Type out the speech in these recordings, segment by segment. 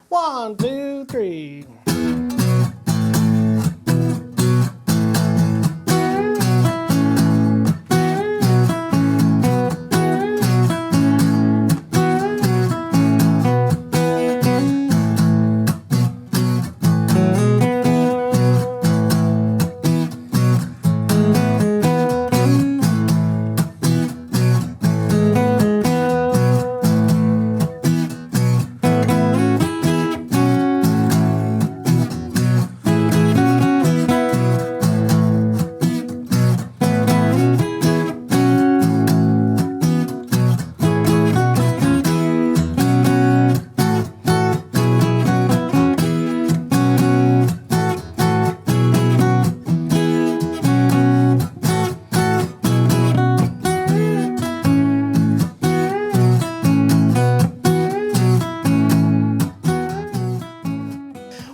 1, 2, 3.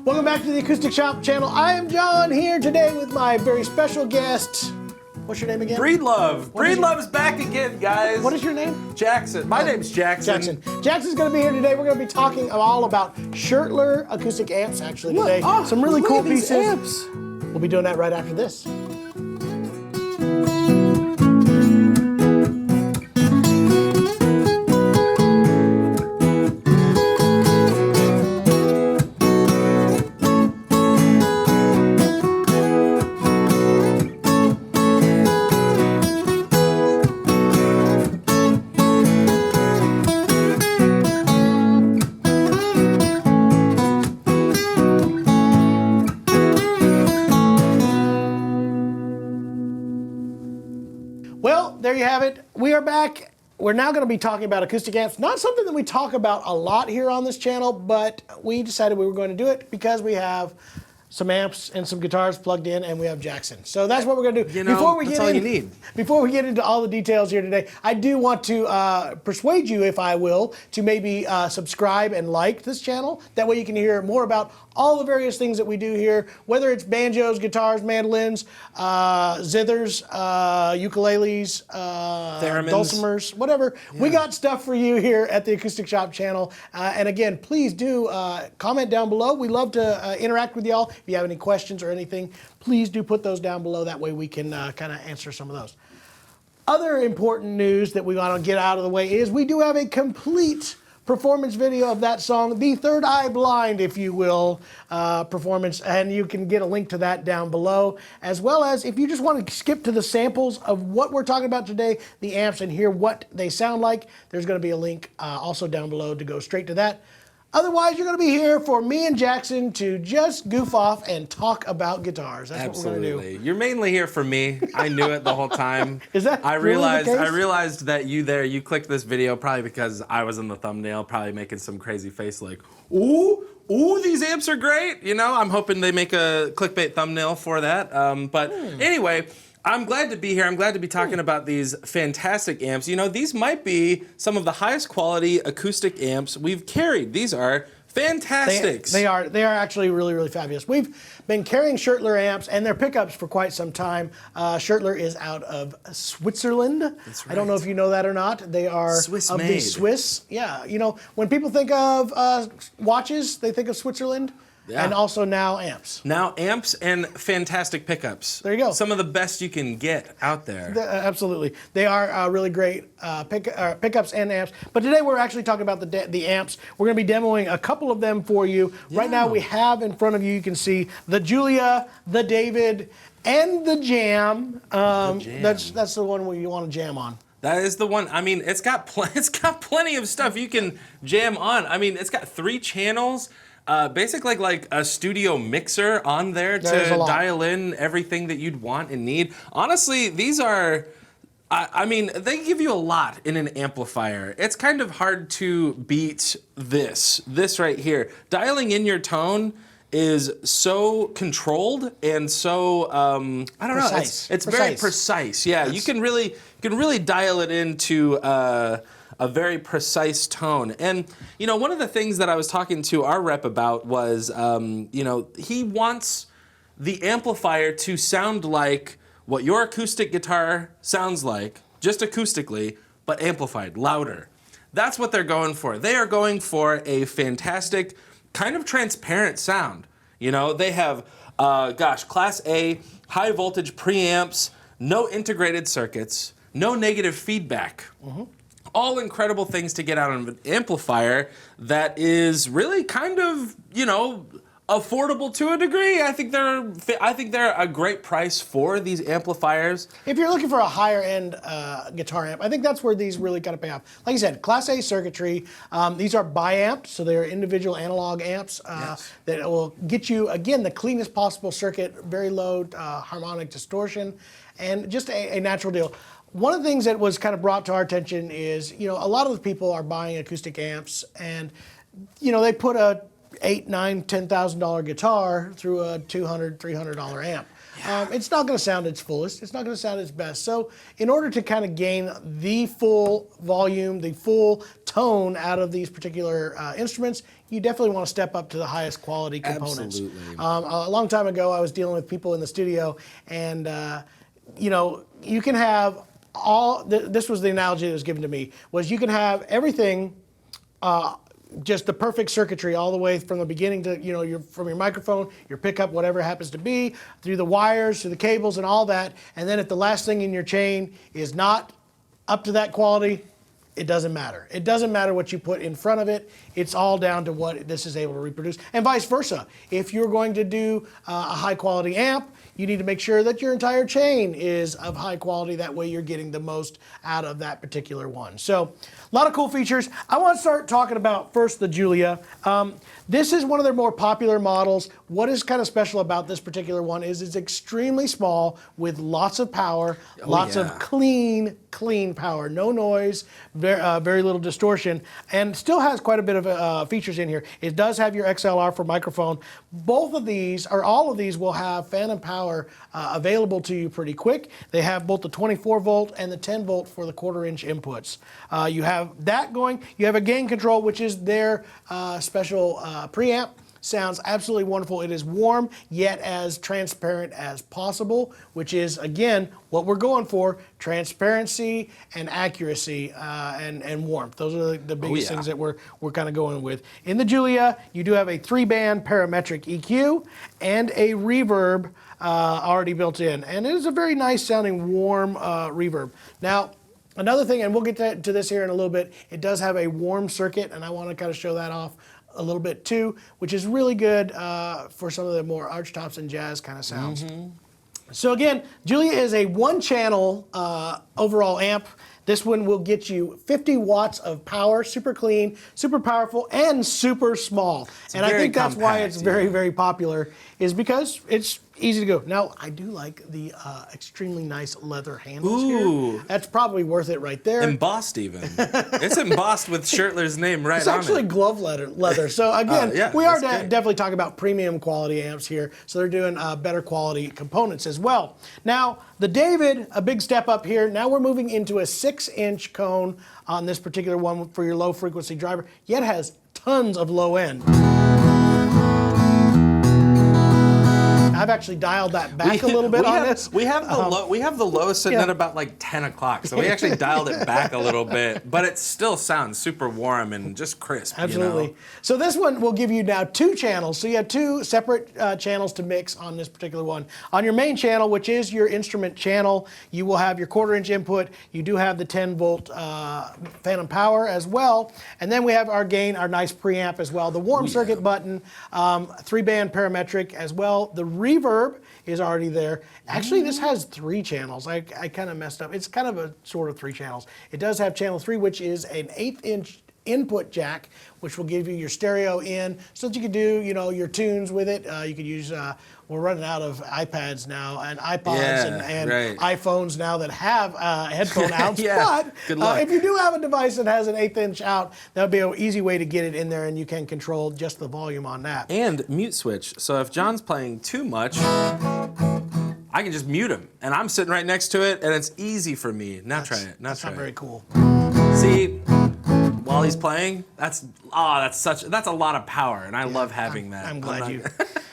Welcome back to the Acoustic Shop channel. I am John here today with my very special guest. What's your name again? Breedlove. Breedlove's back again, guys. What is your name? Jackson. My name's Jackson. Jackson's going to be here today. We're going to be talking all about Schertler acoustic amps actually today. Oh, some really cool pieces. Amps. We'll be doing that right after this. Well, there you have it. We are back. We're now going to be talking about acoustic amps. Not something that we talk about a lot here on this channel, but we decided we were going to do it because we have some amps and some guitars plugged in, and we have Jackson. So that's what we're going to do. You know, that's all you need. Before we get into all the details here today, I do want to persuade you, if I will, to maybe subscribe and like this channel. That way you can hear more about all the various things that we do here, whether it's banjos, guitars, mandolins, zithers, ukuleles, Theremins, dulcimers, whatever. Yeah. We got stuff for you here at the Acoustic Shop channel. And again, please do comment down below. We love to interact with y'all. If you have any questions or anything, please do put those down below. That way we can kind of answer some of those. Other important news that we want to get out of the way is we do have a complete performance video of that song, the Third Eye Blind, if you will, performance, and you can get a link to that down below, as well as if you just want to skip to the samples of what we're talking about today, the amps, and hear what they sound like, there's going to be a link also down below to go straight to that. Otherwise, you're going to be here for me and Jackson to just goof off and talk about guitars. That's Absolutely. What we're going to do. You're mainly here for me. I knew it the whole time. Is that I really realized the case? I realized that you clicked this video probably because I was in the thumbnail, probably making some crazy face like, ooh, these amps are great. You know, I'm hoping they make a clickbait thumbnail for that. But anyway, I'm glad to be here. I'm glad to be talking about these fantastic amps. You know, these might be some of the highest quality acoustic amps we've carried. These are fantastics. They are actually really, really fabulous. We've been carrying Schertler amps and their pickups for quite some time. Schertler is out of Switzerland. That's right. I don't know if you know that or not. They are Swiss of made. the Swiss. Yeah, you know, when people think of watches, they think of Switzerland. Yeah. And also now amps. Now amps and fantastic pickups. There you go. Some of the best you can get out there. Absolutely. They are really great pickups and amps. But today we're actually talking about the amps. We're going to be demoing a couple of them for you. Yeah. Right now we have in front of you, you can see the Giulia, the David, and the Jam. That's the one where you want to jam on. That is the one. I mean, it's got plenty of stuff you can jam on. I mean, it's got 3 channels. Basically like a studio mixer on there to dial in everything that you'd want and need. Honestly, these are, I mean, they give you a lot in an amplifier. It's kind of hard to beat this right here. Dialing in your tone is so controlled and so, I don't know, it's very precise. Yeah, you can really dial it into a very precise tone. And, you know, one of the things that I was talking to our rep about was, you know, he wants the amplifier to sound like what your acoustic guitar sounds like, just acoustically, but amplified, louder. That's what they're going for. They are going for a fantastic kind of transparent sound. You know, they have, Class A, high voltage preamps, no integrated circuits, no negative feedback. All incredible things to get out of an amplifier that is really kind of, you know, affordable to a degree. I think they're a great price for these amplifiers. If you're looking for a higher end guitar amp, I think that's where these really kind of pay off. Like you said, Class A circuitry. These are biamped, so they're individual analog amps that will get you, again, the cleanest possible circuit, very low harmonic distortion, and just a natural deal. One of the things that was kind of brought to our attention is, you know, a lot of the people are buying acoustic amps, and, you know, they put a $8,000, $9,000, $10,000 guitar through a $200, $300 amp. It's not going to sound its fullest. It's not going to sound its best. So in order to kind of gain the full volume, the full tone out of these particular instruments, you definitely want to step up to the highest quality components. Absolutely. A long time ago, I was dealing with people in the studio, and you know, you can have this was the analogy that was given to me, was you can have everything, just the perfect circuitry all the way from the beginning to, you know, from your microphone, your pickup, whatever it happens to be, through the wires, through the cables and all that. And then if the last thing in your chain is not up to that quality, it doesn't matter. It doesn't matter what you put in front of it. It's all down to what this is able to reproduce. And vice versa. If you're going to do a high quality amp, you need to make sure that your entire chain is of high quality. That way you're getting the most out of that particular one. So a lot of cool features. I want to start talking about first the Giulia. This is one of their more popular models. What is kind of special about this particular one is it's extremely small with lots of power, lots of clean power, no noise, very little distortion, and still has quite a bit of features in here. It does have your XLR for microphone. Both of these, or all of these, will have phantom power available to you pretty quick. They have both the 24 volt and the 10 volt for the 1/4 inch inputs. You have that going. You have a gain control, which is their special preamp. Sounds absolutely wonderful. It is warm, yet as transparent as possible, which is, again, what we're going for: transparency and accuracy and warmth. Those are the biggest things that we're kind of going with. In the Giulia, you do have a 3-band parametric EQ and a reverb already built in. And it is a very nice sounding warm reverb. Now, another thing, and we'll get to this here in a little bit, it does have a warm circuit, and I want to kind of show that off a little bit too, which is really good for some of the more archtops and jazz kind of sounds. So again, Giulia is a 1-channel overall amp. This one will get you 50 watts of power, super clean, super powerful, and super small. And I think that's why it's very, very popular, is because it's easy to go. Now, I do like the extremely nice leather handles here. That's probably worth it right there. Embossed even. It's embossed with Schertler's name right on it. It's actually glove leather. So again, we are definitely talking about premium quality amps here. So they're doing better quality components as well. Now, the David, a big step up here. Now we're moving into a 6-inch cone on this particular one for your low frequency driver, yet has tons of low end. I've actually dialed that back a little bit on this. We have the low sitting at about like 10 o'clock, so we actually dialed it back a little bit, but it still sounds super warm and just crisp. Absolutely. You know? So this one will give you now 2 channels. So you have 2 separate channels to mix on this particular one. On your main channel, which is your instrument channel, you will have your 1/4 inch input. You do have the 10 volt phantom power as well. And then we have our gain, our nice preamp as well. The warm circuit button, 3-band parametric as well. The reverb is already there. Actually, this has 3 channels. I kind of messed up. It's kind of a sort of 3 channels. It does have channel 3, which is an 1/8 inch input jack, which will give you your stereo in, so that you can do, you know, your tunes with it. You could use, we're running out of iPads now and iPods and iPhones now that have headphone outs. But if you do have a device that has an 1/8 inch out, that would be an easy way to get it in there, and you can control just the volume on that. And mute switch. So if John's playing too much, I can just mute him, and I'm sitting right next to it, and it's easy for me. Now try it. Now that's try not it. very cool. See, while he's playing, that's a lot of power, and I love having that. I'm glad you.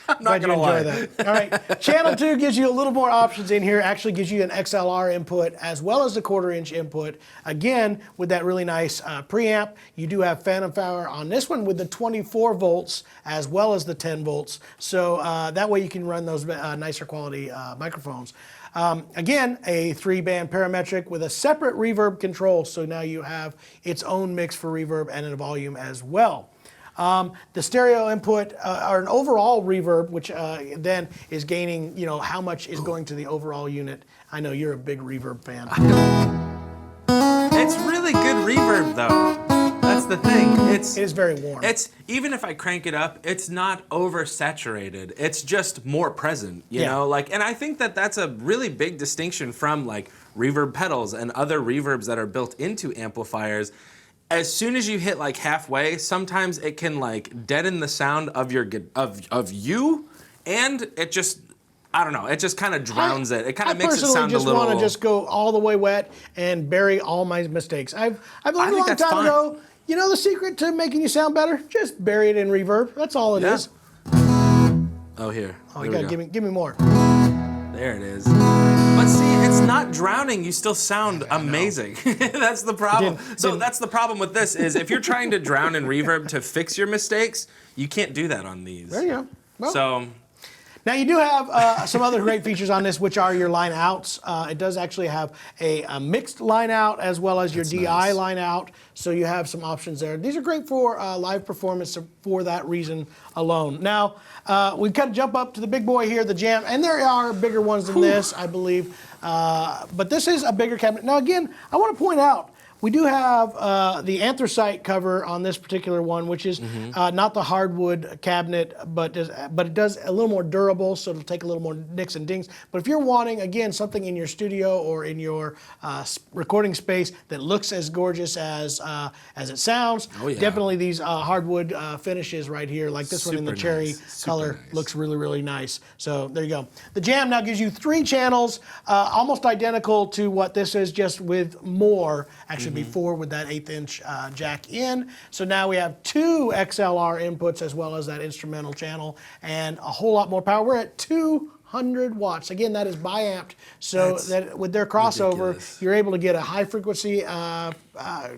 I'm not gonna lie. That. All right, channel 2 gives you a little more options in here. Actually gives you an XLR input as well as the 1/4-inch input. Again, with that really nice preamp. You do have phantom power on this one with the 24 volts as well as the 10 volts. So that way you can run those nicer quality microphones. Again, a 3-band parametric with a separate reverb control. So now you have its own mix for reverb and a volume as well. The stereo input or an overall reverb, which then is gaining, how much is going to the overall unit. I know you're a big reverb fan. It's really good reverb though. That's the thing. It is very warm. It's even if I crank it up, it's not oversaturated. It's just more present, you know. And I think that that's a really big distinction from like reverb pedals and other reverbs that are built into amplifiers. As soon as you hit like halfway, sometimes it can like deaden the sound of your of you, and it just. I don't know. It just kind of drowns it. It kind of makes it sound a little. I personally just want to just go all the way wet and bury all my mistakes. I've learned a long time ago. You know the secret to making you sound better? Just bury it in reverb. That's all it is. Oh, here. Oh, you gotta give me more. There it is. But see, it's not drowning. You still sound amazing. That's the problem. That's the problem with this is if you're trying to drown in reverb to fix your mistakes, you can't do that on these. There you go. Well, so. Now you do have some other great features on this, which are your line outs. It does actually have a mixed line out as well as your DI line out. So you have some options there. These are great for live performance for that reason alone. Now, we kind of jump up to the big boy here, the Jam, and there are bigger ones than this, I believe. But this is a bigger cabinet. Now again, I want to point out, we do have the anthracite cover on this particular one, which is not the hardwood cabinet, but it does a little more durable, so it'll take a little more nicks and dings. But if you're wanting, again, something in your studio or in your recording space that looks as gorgeous as it sounds, definitely these hardwood finishes right here, like this one in the cherry color, looks really, really nice. So there you go. The Jam now gives you 3 channels, almost identical to what this is, just with more, actually before with that 1/8-inch jack in. So now we have 2 XLR inputs as well as that instrumental channel and a whole lot more power. We're at 200 watts. Again, that is biamped. So that with their crossover, you're able to get a high frequency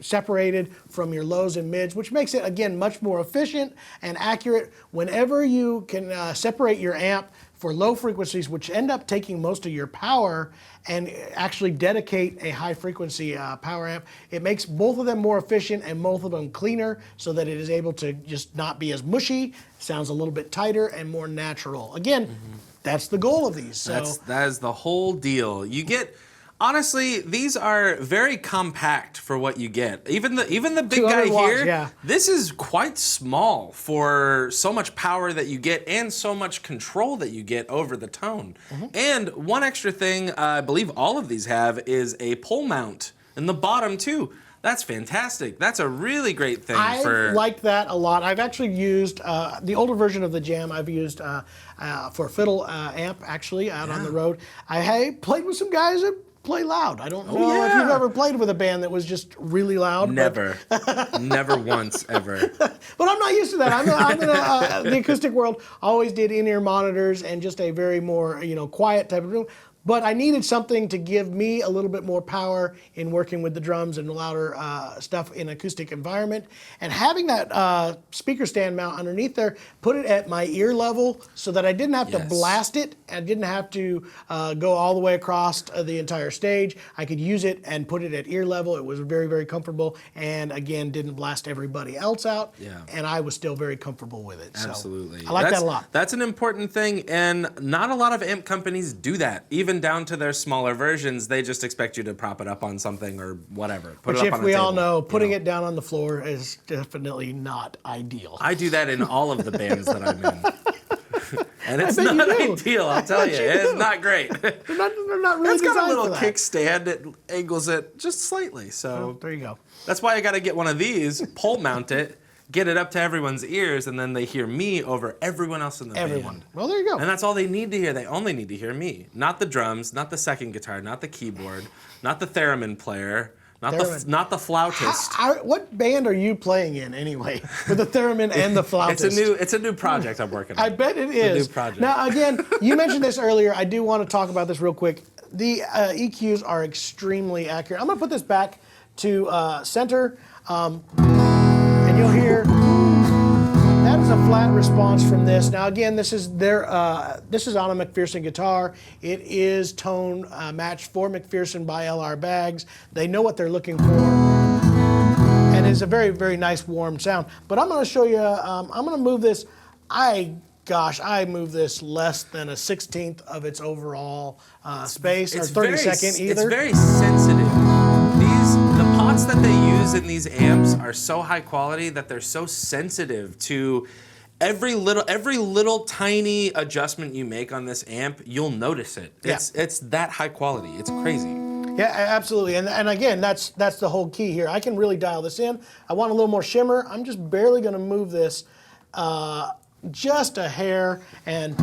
separated from your lows and mids, which makes it, again, much more efficient and accurate. Whenever you can separate your amp for low frequencies, which end up taking most of your power, and actually dedicate a high frequency power amp, it makes both of them more efficient and both of them cleaner so that it is able to just not be as mushy, sounds a little bit tighter and more natural. Again, that's the goal of these. So that is the whole deal. You get, honestly, these are very compact for what you get. Even the big guy watts, here, this is quite small for so much power that you get and so much control that you get over the tone. And one extra thing I believe all of these have is a pole mount in the bottom too. That's fantastic. That's a really great thing. I like that a lot. I've actually used the older version of the Jam. I've used for a fiddle amp actually out on the road. I played with some guys that play loud. I don't know if you've ever played with a band that was just really loud. Never. Never once, ever. But I'm not used to that. I'm in the acoustic world, always did in-ear monitors and just a very more, quiet type of room. But I needed something to give me a little bit more power in working with the drums and louder stuff in an acoustic environment. And having that speaker stand mount underneath there, put it at my ear level so that I didn't have to blast it. I didn't have to go all the way across the entire stage. I could use it and put it at ear level. It was very, very comfortable. And again, didn't blast everybody else out. And I was still very comfortable with it. Absolutely. So I like that a lot. That's an important thing. And not a lot of amp companies do that. Even down to their smaller versions, they just expect you to prop it up on something or whatever. Which, if we all know, putting it down on the floor is definitely not ideal. I do that in all of the bands that I'm in. And it's not ideal, I'll tell you. It's not great. They're not really. It's got a little kickstand that angles it just slightly. So there you go. That's why I got to get one of these, pole mount it, get it up to everyone's ears, and then they hear me over everyone else in the band. Well, there you go. And that's all they need to hear. They only need to hear me. Not the drums, not the second guitar, not the keyboard, not the theremin player, Not the flautist. What band are you playing in anyway? With the theremin and the flautist. It's a new project I'm working on. I bet it is. It's a new project. Now again, you mentioned this earlier. I do want to talk about this real quick. The EQs are extremely accurate. I'm going to put this back to center, and you'll hear that is a flat response from this. Now again, this is on a McPherson guitar. It is tone matched for McPherson by LR Baggs. They know what they're looking for, and it's a very, very nice warm sound. But I'm going to show you. I'm going to move this. I moved this less than a 1/16 of its overall space, or 32nd either. It's very sensitive. The pots that they use in these amps are so high quality that they're so sensitive to every little tiny adjustment you make on this amp. You'll notice it. It's that high quality. It's crazy. Yeah, absolutely. And again, that's the whole key here. I can really dial this in. I want a little more shimmer. I'm just barely going to move this just a hair, and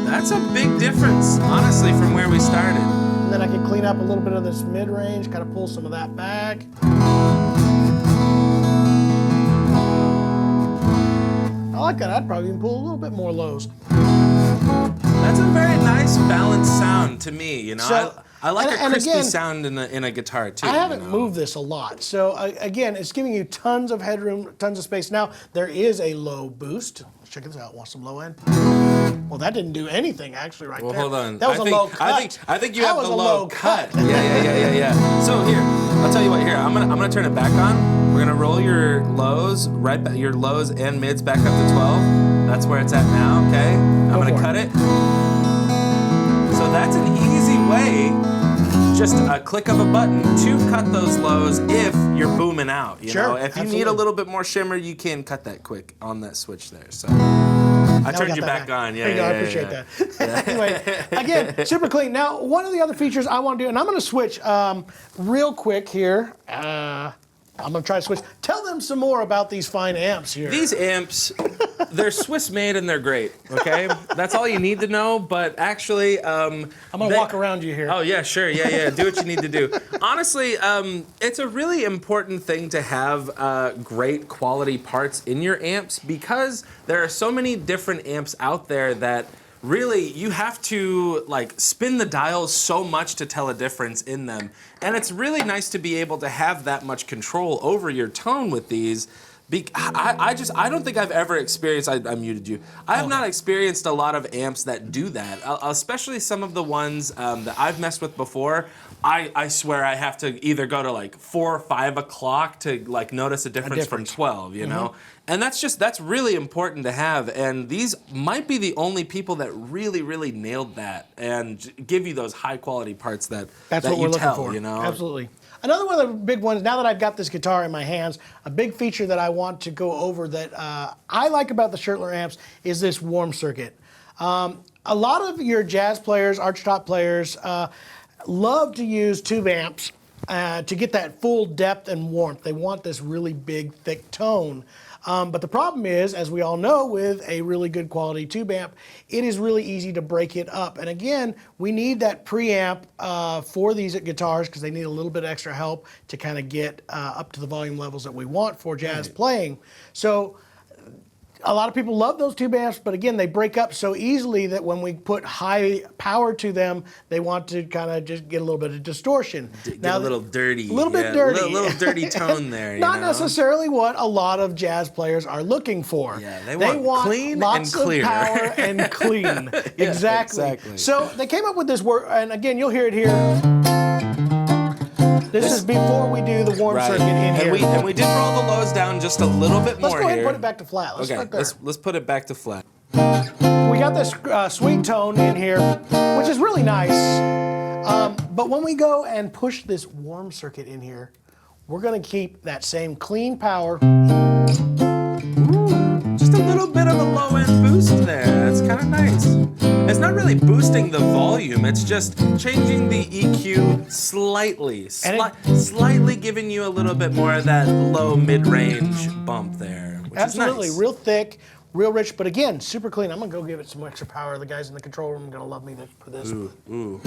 that's a big difference, honestly, from where we started. And then I can clean up a little bit of this mid-range, kind of pull some of that back. I like that. I'd probably even pull a little bit more lows. That's a very nice balanced sound to me, you know. So, I like a crispy sound in a guitar too. I haven't moved this a lot, so again, it's giving you tons of headroom, tons of space. Now there is a low boost. Let's check this out. Want some low end? Well, that didn't do anything actually right there. Well, hold on. That was a low cut. I think you have the low cut. Yeah. So here, I'll tell you what. Here, I'm gonna turn it back on. We're gonna roll your lows your lows and mids back up to 12. That's where it's at now. Okay. I'm gonna cut it. So that's an easy way, just a click of a button, to cut those lows if you're booming out. You know, if you need a little bit more shimmer, you can cut that quick on that switch there. So I turned you back on. Yeah, I appreciate that. Anyway, again, super clean. Now, one of the other features I want to do, and I'm going to switch real quick here. I'm going to try to switch. Tell them some more about these fine amps here. These amps, they're Swiss made and they're great, okay? That's all you need to know, but actually... I'm going to walk around you here. Oh, yeah, sure. Yeah. Do what you need to do. Honestly, it's a really important thing to have great quality parts in your amps, because there are so many different amps out there that really, you have to spin the dials so much to tell a difference in them. And it's really nice to be able to have that much control over your tone with these. I don't think I've ever experienced, I muted you. I have not experienced a lot of amps that do that, especially some of the ones that I've messed with before. I swear I have to either go to 4 or 5 o'clock to notice a difference from 12, you know? And that's really important to have. And these might be the only people that really, really nailed that and give you those high quality parts that what we're looking for. You know? Absolutely. Another one of the big ones, now that I've got this guitar in my hands, a big feature that I want to go over that I like about the Schertler amps is this warm circuit. A lot of your jazz players, archtop players, love to use tube amps to get that full depth and warmth. They want this really big, thick tone. But the problem is, as we all know, with a really good quality tube amp, it is really easy to break it up. And again, we need that preamp for these guitars because they need a little bit extra help to kind of get up to the volume levels that we want for jazz playing. So a lot of people love those tube amps, but again, they break up so easily that when we put high power to them, they want to kind of just get a little bit of distortion. Get a little dirty. A little bit dirty. A little dirty tone there. Not necessarily what a lot of jazz players are looking for. Yeah, they want clean lots and clear. Of power and clean. Exactly. So they came up with this word, and again, you'll hear it here. This is before we do the warm circuit in here. And we did roll the lows down just a little bit more here. Let's go ahead and put it back to flat. Let's put it back to flat. We got this sweet tone in here, which is really nice. But when we go and push this warm circuit in here, we're going to keep that same clean power. Just a little bit of a low-end boost there. That's kind of nice. It's not really boosting the volume. It's just changing the EQ slightly. Slightly giving you a little bit more of that low mid-range bump there, which Absolutely. is nice. Real thick, real rich, but again, super clean. I'm gonna go give it some extra power. The guys in the control room are gonna love me for this. Ooh.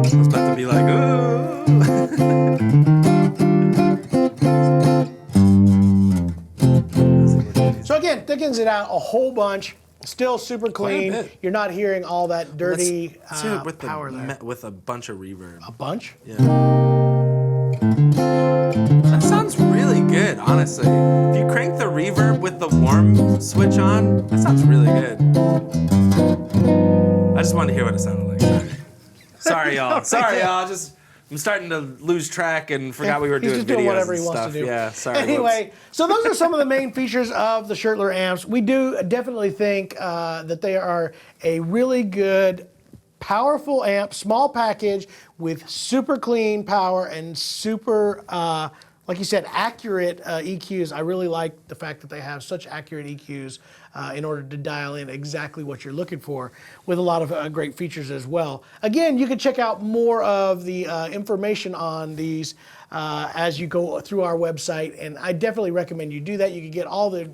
It's about to be like, ooh. So again, thickens it out a whole bunch. Still super clean. You're not hearing all that dirty power there. With a bunch of reverb. A bunch? Yeah. That sounds really good, honestly. If you crank the reverb with the warm switch on, that sounds really good. I just wanted to hear what it sounded like. Sorry, y'all. Sorry, y'all. I'm starting to lose track and forgot we were doing videos. He's just doing whatever he wants stuff. to do. Yeah, sorry. Anyway, so those are some of the main features of the Schertler amps. We do definitely think that they are a really good, powerful amp, small package with super clean power and super, like you said, accurate EQs. I really like the fact that they have such accurate EQs in order to dial in exactly what you're looking for, with a lot of great features as well. Again, you can check out more of the information on these as you go through our website, and I definitely recommend you do that. You can get all the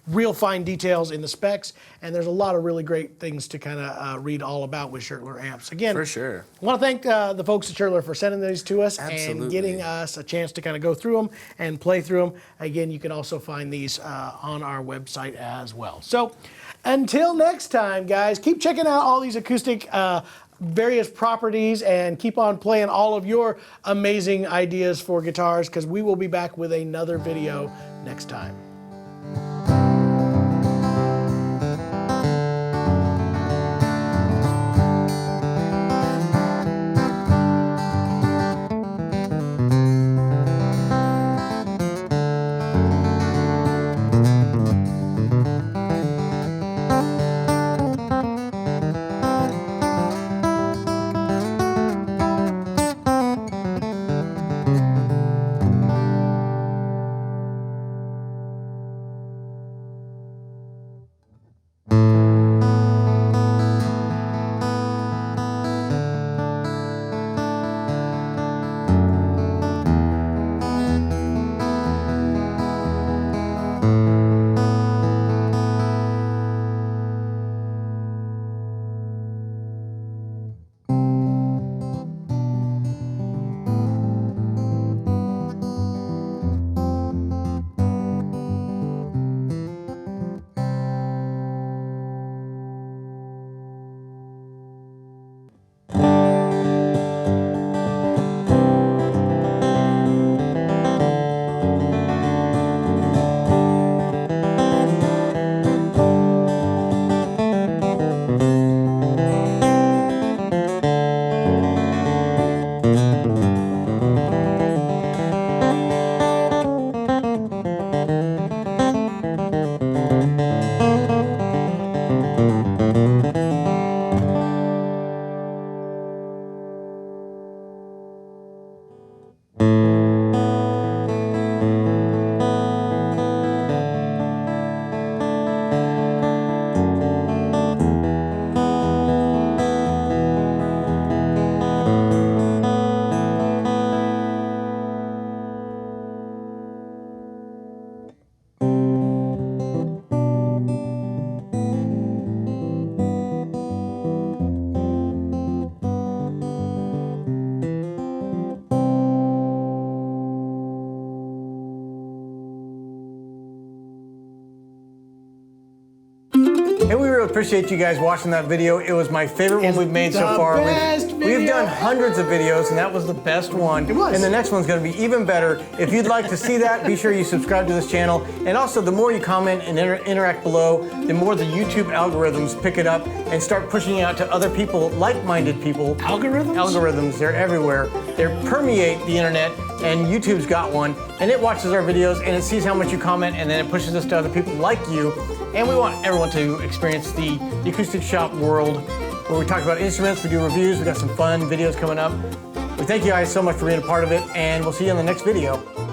real fine details in the specs, and there's a lot of really great things to kind of read all about with Schertler amps. Again, for sure. I want to thank the folks at Schertler for sending these to us. Absolutely. And getting us a chance to kind of go through them and play through them. Again, you can also find these on our website as well. So until next time, guys, keep checking out all these acoustic various properties and keep on playing all of your amazing ideas for guitars, because we will be back with another video next time. And we really appreciate you guys watching that video. It was my favorite one we've made so far. We've done hundreds of videos, and that was the best one. It was. And the next one's going to be even better. If you'd like to see that, be sure you subscribe to this channel. And also, the more you comment and interact below, the more the YouTube algorithms pick it up and start pushing it out to other people, like-minded people. Algorithms? Algorithms, they're everywhere. They permeate the internet, and YouTube's got one, and it watches our videos, and it sees how much you comment, and then it pushes us to other people like you. And we want everyone to experience the Acoustic Shop world, where we talk about instruments, we do reviews, we got some fun videos coming up. We thank you guys so much for being a part of it, and we'll see you in the next video.